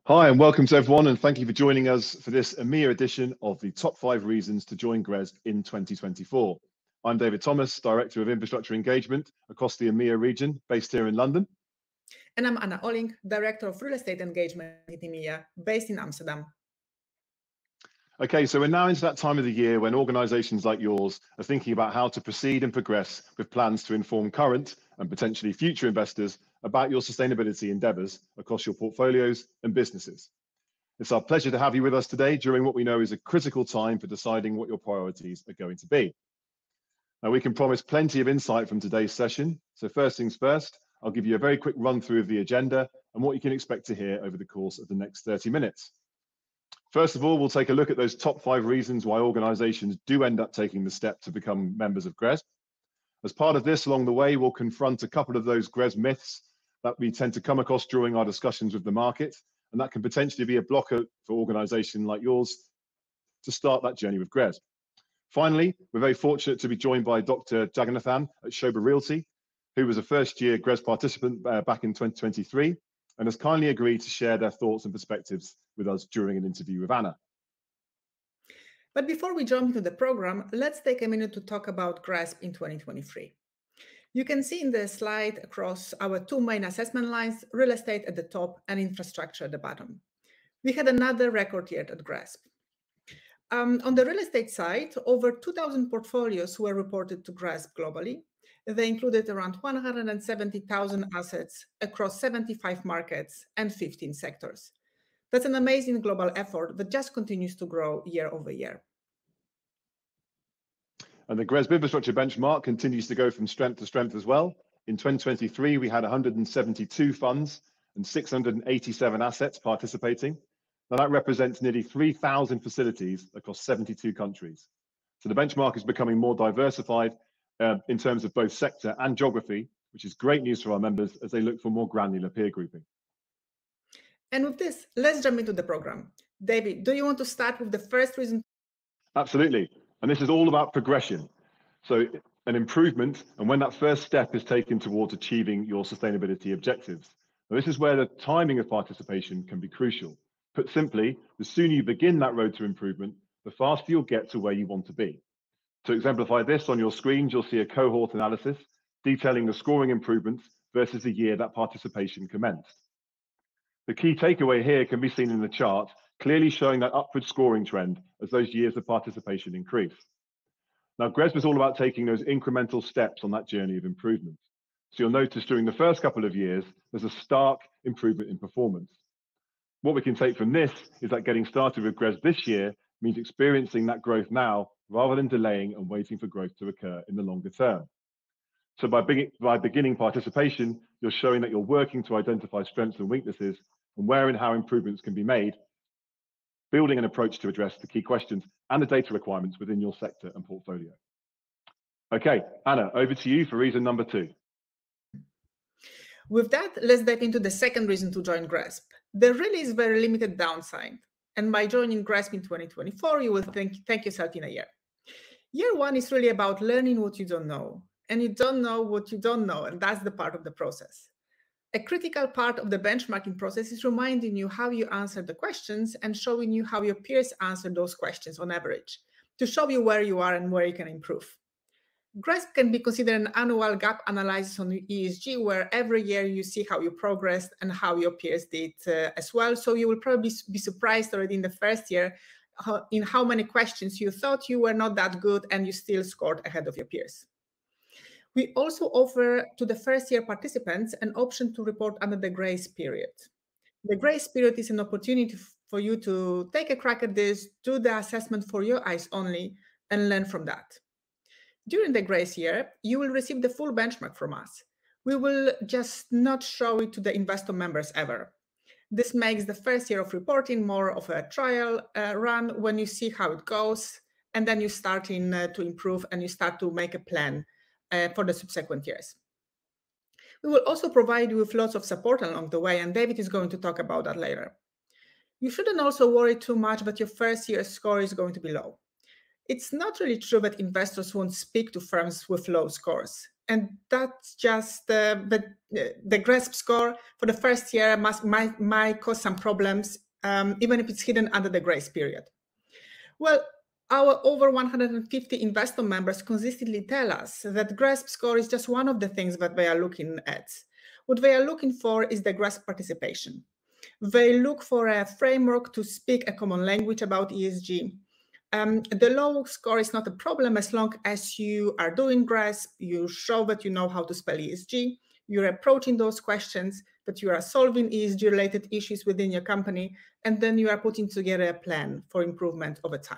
Hi and welcome to everyone, and thank you for joining us for this EMEA edition of the top 5 reasons to join GRESB in 2024. I'm David Thomas, Director of Infrastructure Engagement across the EMEA region, based here in London. And I'm Anna Olling, Director of Real Estate Engagement at EMEA, based in Amsterdam. Okay, so we're now into that time of the year when organisations like yours are thinking about how to proceed and progress with plans to inform current and potentially future investors about your sustainability endeavours across your portfolios and businesses. It's our pleasure to have you with us today during what we know is a critical time for deciding what your priorities are going to be. Now, we can promise plenty of insight from today's session. So first things first, I'll give you a very quick run through of the agenda and what you can expect to hear over the course of the next 30 minutes. First of all, we'll take a look at those top 5 reasons why organisations do end up taking the step to become members of GRESB. As part of this, along the way, we'll confront a couple of those GRESB myths that we tend to come across during our discussions with the market, and that can potentially be a blocker for organisations like yours to start that journey with GRESB. Finally, we're very fortunate to be joined by Dr. Jagannathan at Shobha Realty, who was a first-year GRESB participant back in 2023, and has kindly agreed to share their thoughts and perspectives with us during an interview with Anna. But before we jump into the program, let's take a minute to talk about GRESB in 2023. You can see in the slide across our 2 main assessment lines, real estate at the top and infrastructure at the bottom. We had another record year at GRESB. On the real estate side, over 2,000 portfolios were reported to GRESB globally. They included around 170,000 assets across 75 markets and 15 sectors. That's an amazing global effort that just continues to grow year over year. And the GRESB infrastructure benchmark continues to go from strength to strength as well. In 2023, we had 172 funds and 687 assets participating. Now that represents nearly 3,000 facilities across 72 countries. So the benchmark is becoming more diversified in terms of both sector and geography, which is great news for our members as they look for more granular peer grouping. And with this, let's jump into the program. David, do you want to start with the first reason? Absolutely. And this is all about progression. So an improvement, and when that first step is taken towards achieving your sustainability objectives. Now, this is where the timing of participation can be crucial. Put simply, the sooner you begin that road to improvement, the faster you'll get to where you want to be. To exemplify this, on your screens, you'll see a cohort analysis detailing the scoring improvements versus the year that participation commenced. The key takeaway here can be seen in the chart, clearly showing that upward scoring trend as those years of participation increase. Now, GRESB is all about taking those incremental steps on that journey of improvement. So you'll notice during the first couple of years, there's a stark improvement in performance. What we can take from this is that getting started with GRESB this year means experiencing that growth now rather than delaying and waiting for growth to occur in the longer term. So by beginning participation, you're showing that you're working to identify strengths and weaknesses and where and how improvements can be made, building an approach to address the key questions and the data requirements within your sector and portfolio. Okay, Anna, over to you for reason number 2. With that, let's dive into the second reason to join GRESB. There really is very limited downside. And by joining GRESB in 2024, you will thank yourself in a year. Year 1 is really about learning what you don't know. And you don't know what you don't know, and that's the part of the process. A critical part of the benchmarking process is reminding you how you answer the questions and showing you how your peers answer those questions on average, to show you where you are and where you can improve. GRESB can be considered an annual gap analysis on ESG, where every year you see how you progressed and how your peers did as well. So you will probably be surprised already in the first year in how many questions you thought you were not that good and you still scored ahead of your peers. We also offer to the first-year participants an option to report under the grace period. The grace period is an opportunity for you to take a crack at this, do the assessment for your eyes only, and learn from that. During the grace year, you will receive the full benchmark from us. We will just not show it to the investor members ever. This makes the first year of reporting more of a trial run when you see how it goes, and then you start to improve and you start to make a plan for the subsequent years. We will also provide you with lots of support along the way, and David is going to talk about that later. You shouldn't also worry too much that your first year score is going to be low. It's not really true that investors won't speak to firms with low scores. And that's just the GRESB score for the first year might cause some problems, even if it's hidden under the grace period. Well, our over 150 investor members consistently tell us that GRESB score is just one of the things that they are looking at. What they are looking for is the GRESB participation. They look for a framework to speak a common language about ESG. The low score is not a problem as long as you are doing GRESB, you show that you know how to spell ESG, you're approaching those questions, that you are solving ESG-related issues within your company, and then you are putting together a plan for improvement over time.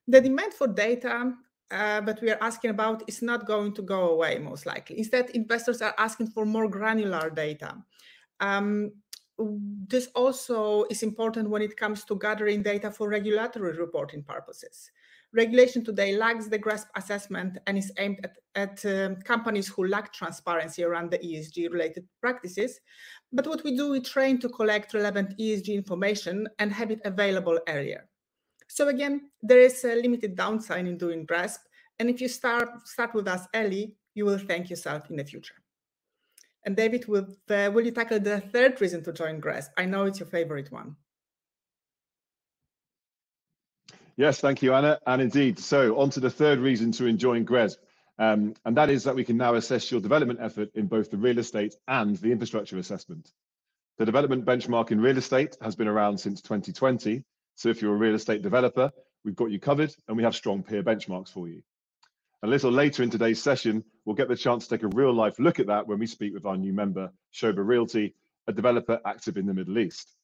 The demand for data that we are asking about is not going to go away, most likely. Instead, investors are asking for more granular data. This also is important when it comes to gathering data for regulatory reporting purposes. Regulation today lacks the GRESB assessment and is aimed at companies who lack transparency around the ESG-related practices. But what we do, we train to collect relevant ESG information and have it available earlier. So again, there is a limited downside in doing GRESB, and if you start with us early, you will thank yourself in the future. And David, will you tackle the third reason to join GRESB? I know it's your favorite one. Yes, thank you, Anna. And indeed, so on to the third reason to join GRESB, and that is that we can now assess your development effort in both the real estate and the infrastructure assessment. The development benchmark in real estate has been around since 2020. So if you're a real estate developer, we've got you covered and we have strong peer benchmarks for you. A little later in today's session, we'll get the chance to take a real life look at that when we speak with our new member, Shoba Realty, a developer active in the Middle East.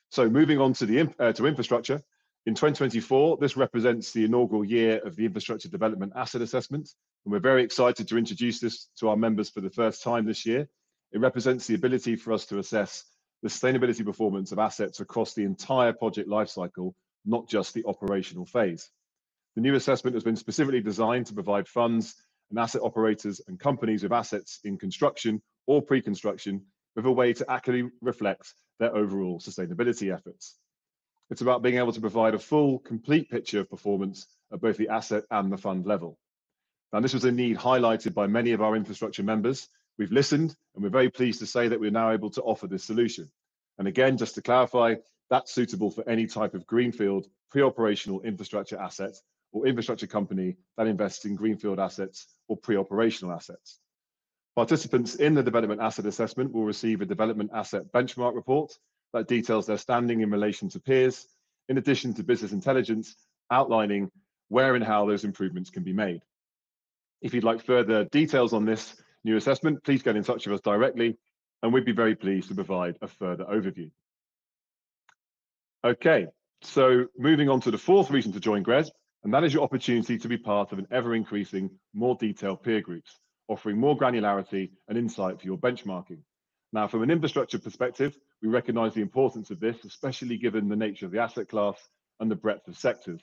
So moving on to to infrastructure, in 2024, this represents the inaugural year of the Infrastructure Development Asset Assessment, and we're very excited to introduce this to our members for the first time this year. It represents the ability for us to assess the sustainability performance of assets across the entire project lifecycle, not just the operational phase. The new assessment has been specifically designed to provide funds and asset operators and companies with assets in construction or pre-construction with a way to accurately reflect their overall sustainability efforts. It's about being able to provide a full, complete picture of performance at both the asset and the fund level. Now, this was a need highlighted by many of our infrastructure members. We've listened, and we're very pleased to say that we're now able to offer this solution. And again, just to clarify, that's suitable for any type of greenfield, pre-operational infrastructure asset or infrastructure company that invests in greenfield assets or pre-operational assets. Participants in the development asset assessment will receive a development asset benchmark report that details their standing in relation to peers, in addition to business intelligence outlining where and how those improvements can be made. If you'd like further details on this new assessment, please get in touch with us directly, and we'd be very pleased to provide a further overview. Okay, so moving on to the fourth reason to join GRESB, and that is your opportunity to be part of an ever-increasing, more detailed peer groups, offering more granularity and insight for your benchmarking. Now, from an infrastructure perspective, we recognise the importance of this, especially given the nature of the asset class and the breadth of sectors.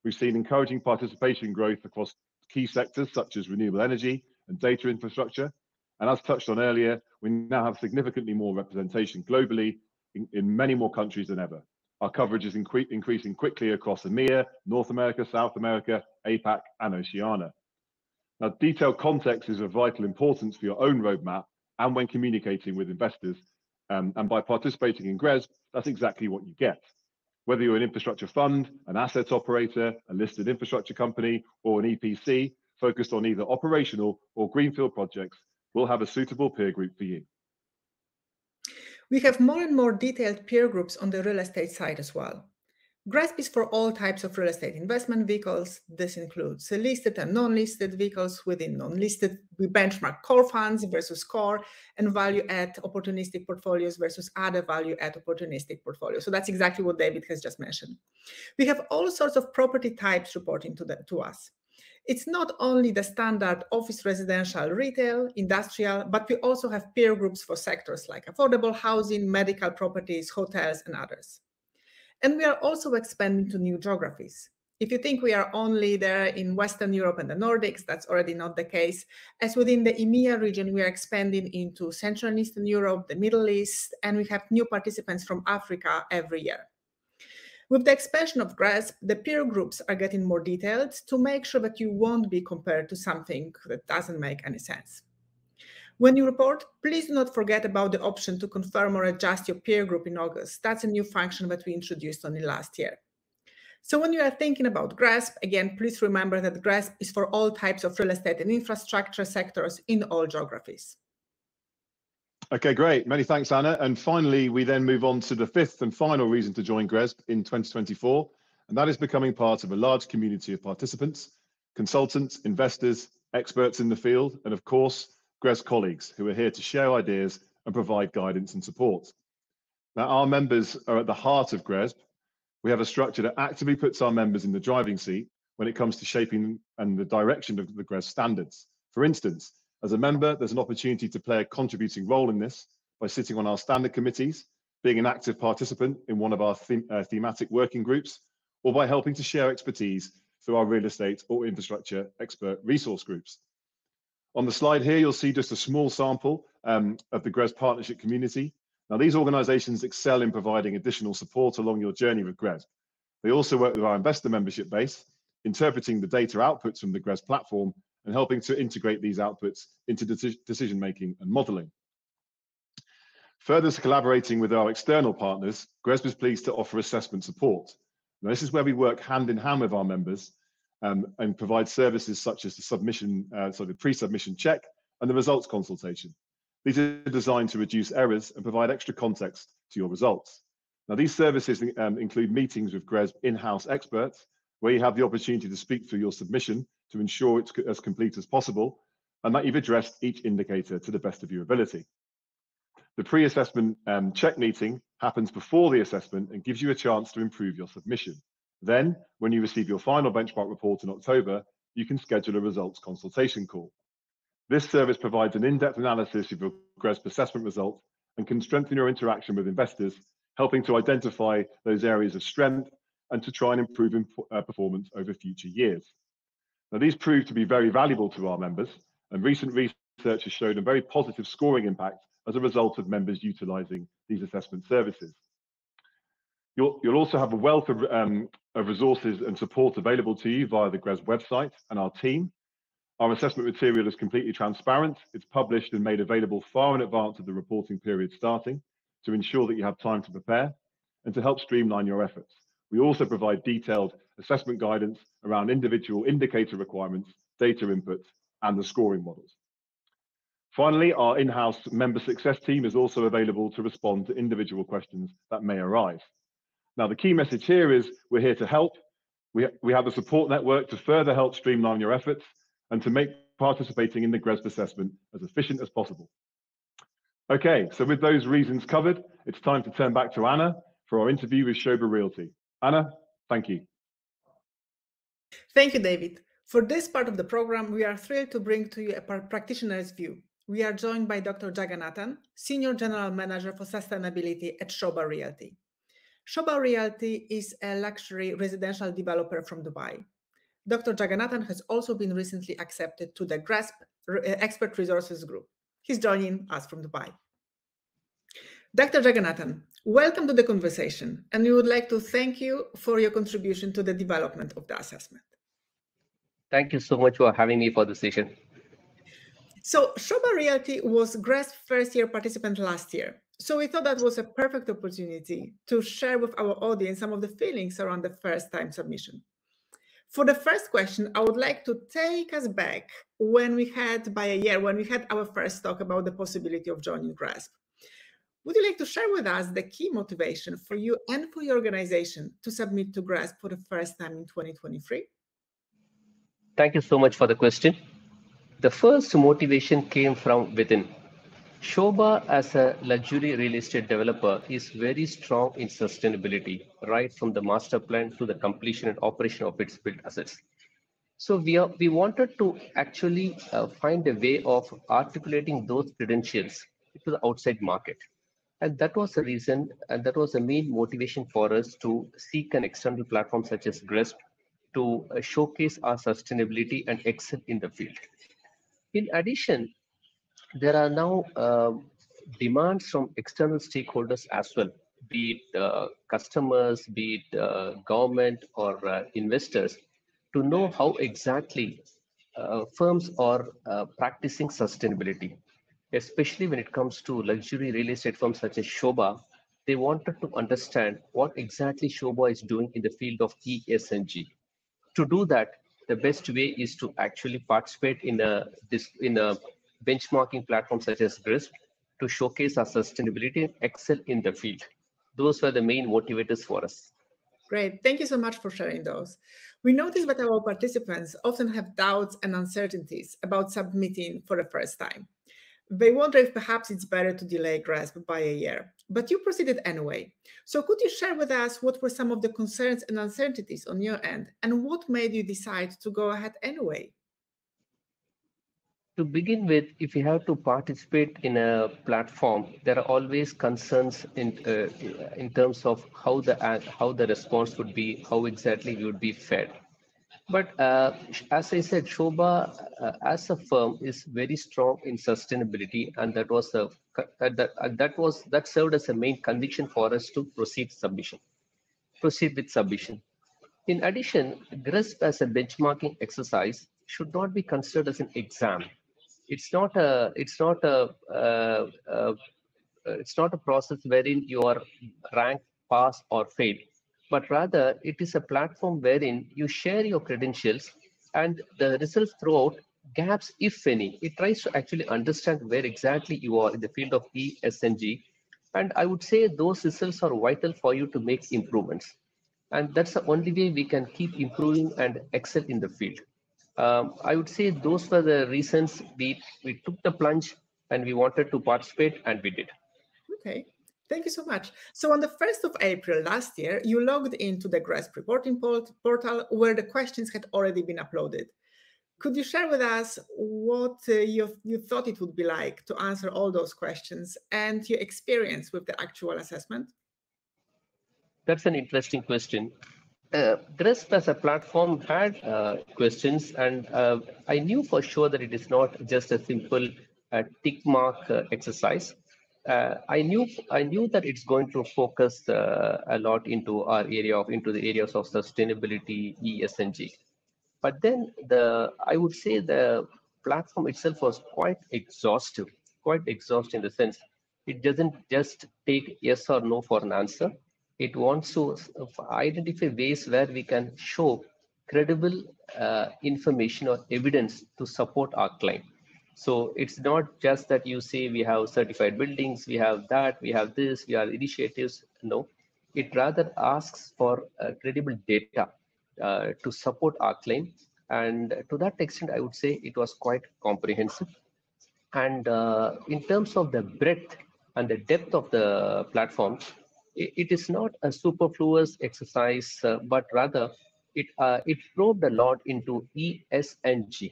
We've seen encouraging participation growth across key sectors such as renewable energy and data infrastructure. And as touched on earlier, we now have significantly more representation globally in many more countries than ever. Our coverage is increasing quickly across EMEA, North America, South America, APAC, and Oceania. Now, detailed context is of vital importance for your own roadmap and when communicating with investors. And by participating in GRESB, that's exactly what you get. Whether you're an infrastructure fund, an asset operator, a listed infrastructure company, or an EPC focused on either operational or greenfield projects, we'll have a suitable peer group for you. We have more and more detailed peer groups on the real estate side as well. GRESB is for all types of real estate investment vehicles. This includes listed and non-listed vehicles. Within non-listed, we benchmark core funds versus core and value-add opportunistic portfolios versus other value-add opportunistic portfolios. So that's exactly what David has just mentioned. We have all sorts of property types reporting to us. It's not only the standard office, residential, retail, industrial, but we also have peer groups for sectors like affordable housing, medical properties, hotels, and others. And we are also expanding to new geographies. If you think we are only there in Western Europe and the Nordics, that's already not the case. As within the EMEA region, we are expanding into Central and Eastern Europe, the Middle East, and we have new participants from Africa every year. With the expansion of GRESB, the peer groups are getting more detailed to make sure that you won't be compared to something that doesn't make any sense. When you report, please do not forget about the option to confirm or adjust your peer group in August. That's a new function that we introduced only last year. So when you are thinking about GRESB, again, please remember that GRESB is for all types of real estate and infrastructure sectors in all geographies. Okay, great. Many thanks, Anna. And finally, we then move on to the fifth and final reason to join GRESB in 2024, and that is becoming part of a large community of participants, consultants, investors, experts in the field, and of course, GRESB colleagues who are here to share ideas and provide guidance and support. Now, our members are at the heart of GRESB. We have a structure that actively puts our members in the driving seat when it comes to shaping and the direction of the GRESB standards. For instance, as a member, there's an opportunity to play a contributing role in this by sitting on our standard committees, being an active participant in one of our thematic working groups, or by helping to share expertise through our real estate or infrastructure expert resource groups. On the slide here, you'll see just a small sample of the GRESB partnership community. Now, these organizations excel in providing additional support along your journey with GRESB. They also work with our investor membership base, interpreting the data outputs from the GRESB platform and helping to integrate these outputs into decision-making and modeling. Further to collaborating with our external partners, GRESB is pleased to offer assessment support. Now, this is where we work hand in hand with our members and provide services such as the submission, the pre-submission check and the results consultation. These are designed to reduce errors and provide extra context to your results. Now, these services include meetings with GRESB in-house experts, where you have the opportunity to speak through your submission to ensure it's as complete as possible and that you've addressed each indicator to the best of your ability. The pre-assessment check meeting happens before the assessment and gives you a chance to improve your submission. Then, when you receive your final benchmark report in October, you can schedule a results consultation call. This service provides an in-depth analysis of your GRESB assessment result and can strengthen your interaction with investors, helping to identify those areas of strength and to try and improve performance over future years. Now, these prove to be very valuable to our members, and recent research has shown a very positive scoring impact as a result of members utilizing these assessment services. You'll also have a wealth of resources and support available to you via the GRESB website and our team. Our assessment material is completely transparent. It's published and made available far in advance of the reporting period starting to ensure that you have time to prepare and to help streamline your efforts. We also provide detailed assessment guidance around individual indicator requirements, data inputs, and the scoring models. Finally, our in-house member success team is also available to respond to individual questions that may arise. Now, the key message here is we're here to help. We have a support network to further help streamline your efforts and to make participating in the GRESB assessment as efficient as possible. Okay, so with those reasons covered, it's time to turn back to Anna for our interview with Shoba Realty. Anna, thank you. Thank you, David. For this part of the program, we are thrilled to bring to you a practitioner's view. We are joined by Dr. Jagannathan, Senior General Manager for Sustainability at Shoba Realty. Shoba Realty is a luxury residential developer from Dubai. Dr. Jagannathan has also been recently accepted to the GRESB Expert Resources Group. He's joining us from Dubai. Dr. Jagannathan, welcome to the conversation, and we would like to thank you for your contribution to the development of the assessment. Thank you so much for having me for this session. So Shoba Realty was GRESB first-year participant last year. So we thought that was a perfect opportunity to share with our audience some of the feelings around the first-time submission. For the first question, I would like to take us back when we had our first talk about the possibility of joining GRESB. Would you like to share with us the key motivation for you and for your organization to submit to GRESB for the first time in 2023? Thank you so much for the question. The first motivation came from within. Shoba, as a luxury real estate developer, is very strong in sustainability, right from the master plan to the completion and operation of its built assets. So we wanted to actually find a way of articulating those credentials to the outside market. And that was the reason, and that was the main motivation for us to seek an external platform such as GRESB to showcase our sustainability and excel in the field. In addition, there are now demands from external stakeholders as well be it customers, be it government or investors, to know how exactly firms are practicing sustainability, especially when it comes to luxury real estate firms such as Shobha. They wanted to understand what exactly Shobha is doing in the field of ESG. To do that, the best way is to actually participate in a benchmarking platform such as GRESB to showcase our sustainability and excel in the field. Those were the main motivators for us. Great. Thank you so much for sharing those. We notice that our participants often have doubts and uncertainties about submitting for the first time. They wonder if perhaps it's better to delay GRESB by a year, but you proceeded anyway. So could you share with us what were some of the concerns and uncertainties on your end, and what made you decide to go ahead anyway? To begin with, if you have to participate in a platform, there are always concerns in terms of how the response would be, how exactly you would be fed. But as I said, Shobha as a firm is very strong in sustainability, and that served as a main conviction for us to proceed with submission. In addition, GRESB as a benchmarking exercise should not be considered as an exam. It's not a process wherein you are ranked pass or fail, but rather it is a platform wherein you share your credentials and the results throughout gaps, if any. It tries to actually understand where exactly you are in the field of ESG. And I would say those results are vital for you to make improvements. And that's the only way we can keep improving and excel in the field. I would say those were the reasons we took the plunge and we wanted to participate, and we did. Okay, thank you so much. So on the 1st of April last year, you logged into the GRESB reporting portal where the questions had already been uploaded. Could you share with us what you thought it would be like to answer all those questions and your experience with the actual assessment? That's an interesting question. GRESB as a platform had questions, and I knew for sure that it is not just a simple tick mark exercise. I knew that it's going to focus a lot into into the areas of sustainability, ESG. But then I would say the platform itself was quite exhaustive in the sense it doesn't just take yes or no for an answer. It wants to identify ways where we can show credible information or evidence to support our claim. So it's not just that you say we have certified buildings, we have that, we have this, we have initiatives. No, it rather asks for credible data to support our claim. And to that extent, I would say it was quite comprehensive. And in terms of the breadth and the depth of the platform, it is not a superfluous exercise, but rather it probed a lot into ESG.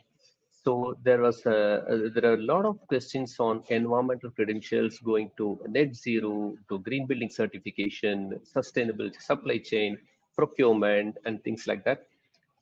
So there are a lot of questions on environmental credentials going to net zero, to green building certification, sustainable supply chain, procurement, and things like that.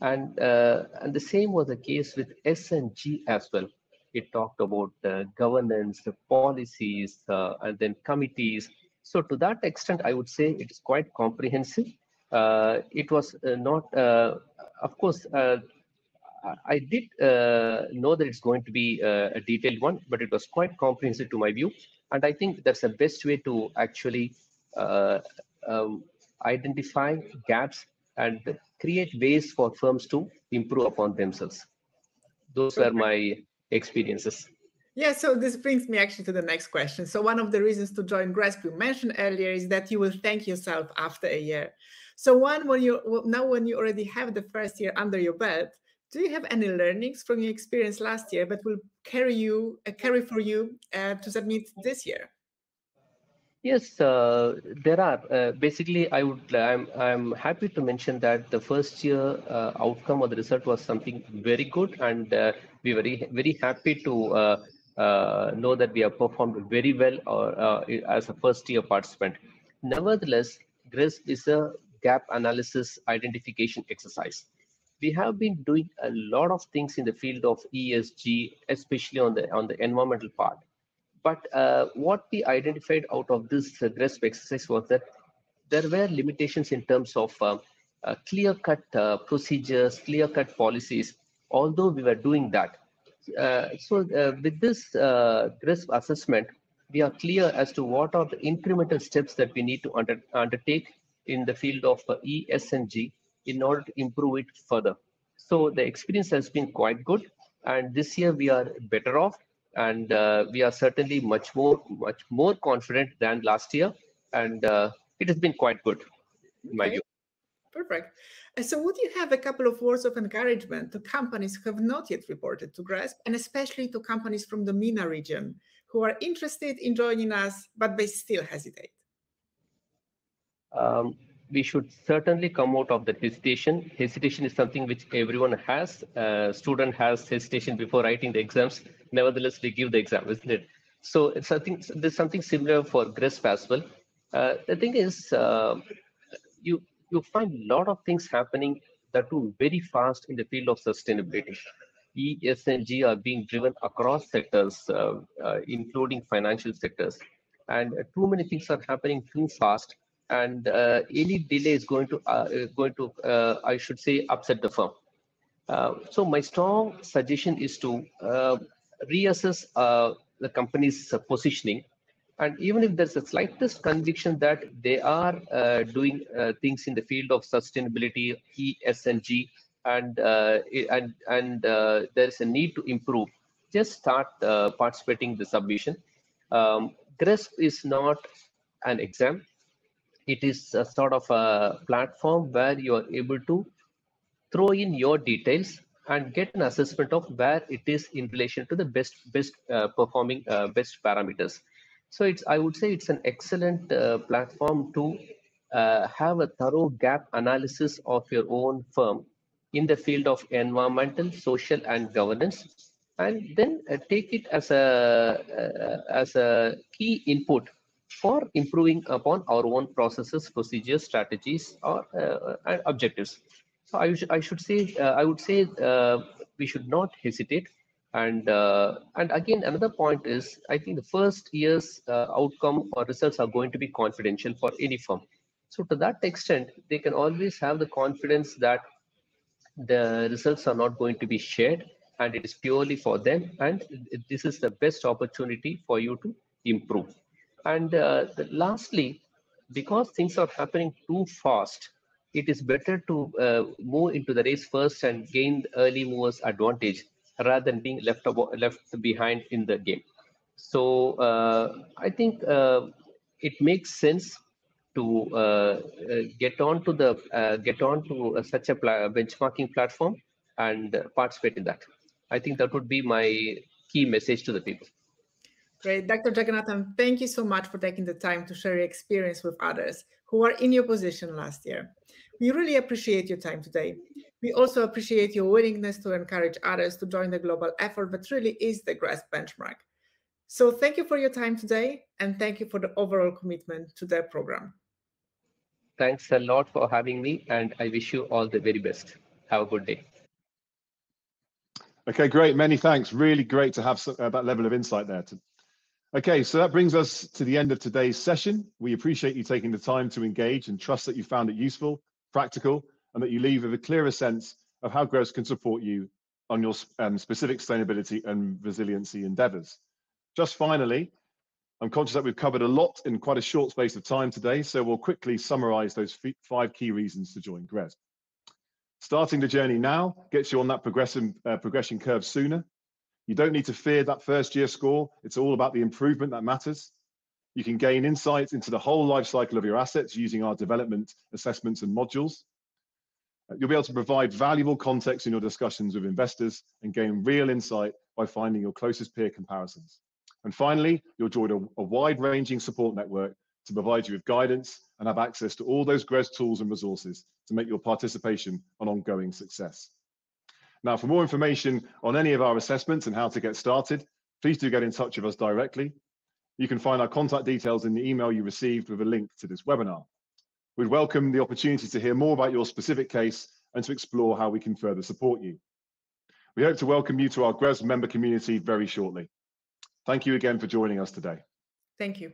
And the same was the case with S&G as well. It talked about governance, the policies, and then committees. So to that extent, I would say it is quite comprehensive. It was not, of course, I did know that it's going to be a detailed one, but it was quite comprehensive to my view. And I think that's the best way to actually uh, um, identify gaps and create ways for firms to improve upon themselves. Those were my experiences. Yeah, so this brings me actually to the next question. So one of the reasons to join GRESB you mentioned earlier is that you will thank yourself after a year. So when you already have the first year under your belt, do you have any learnings from your experience last year that will carry for you to submit this year? Yes, there are. Basically, I'm happy to mention that the first year outcome or the result was something very good, and we were very happy to know that we have performed very well as a first year participant. Nevertheless, GRESB is a gap analysis identification exercise. We have been doing a lot of things in the field of ESG, especially on the environmental part. But what we identified out of this GRESB exercise was that there were limitations in terms of clear-cut procedures, clear-cut policies, although we were doing that. With this GRESB assessment, we are clear as to what are the incremental steps that we need to undertake in the field of ESG in order to improve it further. So the experience has been quite good, and this year we are better off, and we are certainly much more confident than last year, and it has been quite good in my view. Perfect. So would you have a couple of words of encouragement to companies who have not yet reported to GRESB, and especially to companies from the MENA region who are interested in joining us, but they still hesitate? We should certainly come out of that hesitation. Hesitation is something which everyone has. Student has hesitation before writing the exams. Nevertheless, they give the exam, isn't it? So it's there's something similar for GRESB as well. The thing is, you find a lot of things happening that do very fast in the field of sustainability. ESG are being driven across sectors, including financial sectors, and too many things are happening too fast. And any delay is going to I should say, upset the firm. So my strong suggestion is to reassess the company's positioning, and even if there's a slightest conviction that they are doing things in the field of sustainability, ESG, and there is a need to improve, just start participating in the submission. GRESB is not an exam. It is a sort of a platform where you are able to throw in your details and get an assessment of where it is in relation to the best performing best parameters. So I would say it's an excellent platform to have a thorough gap analysis of your own firm in the field of environmental, social, and governance, and then take it as a key input for improving upon our own processes, procedures, strategies, or and objectives. So I would say we should not hesitate. And again, another point is, I think the first year's outcome or results are going to be confidential for any firm. So to that extent, they can always have the confidence that the results are not going to be shared, and it is purely for them, and this is the best opportunity for you to improve. And lastly, because things are happening too fast, it is better to move into the race first and gain the early movers advantage rather than being left behind in the game. So I think it makes sense to get onto such a benchmarking platform and participate in that. I think that would be my key message to the people. Great. Dr. Jagannathan, thank you so much for taking the time to share your experience with others who were in your position last year. We really appreciate your time today. We also appreciate your willingness to encourage others to join the global effort that really is the GRESB benchmark. So thank you for your time today, and thank you for the overall commitment to the program. Thanks a lot for having me, and I wish you all the very best. Have a good day. Okay, great. Many thanks. Really great to have that level of insight there. Okay, so that brings us to the end of today's session. We appreciate you taking the time to engage and trust that you found it useful, practical, and that you leave with a clearer sense of how GRESB can support you on your specific sustainability and resiliency endeavors. Just finally, I'm conscious that we've covered a lot in quite a short space of time today, so we'll quickly summarize those 5 key reasons to join GRESB. Starting the journey now gets you on that progression curve sooner. You don't need to fear that first year score. It's all about the improvement that matters. You can gain insights into the whole life cycle of your assets using our development assessments and modules. You'll be able to provide valuable context in your discussions with investors and gain real insight by finding your closest peer comparisons. And finally, you'll join a wide-ranging support network to provide you with guidance and have access to all those GRESB tools and resources to make your participation an ongoing success. Now, for more information on any of our assessments and how to get started, please do get in touch with us directly. You can find our contact details in the email you received with a link to this webinar. We'd welcome the opportunity to hear more about your specific case and to explore how we can further support you. We hope to welcome you to our GRESB member community very shortly. Thank you again for joining us today. Thank you.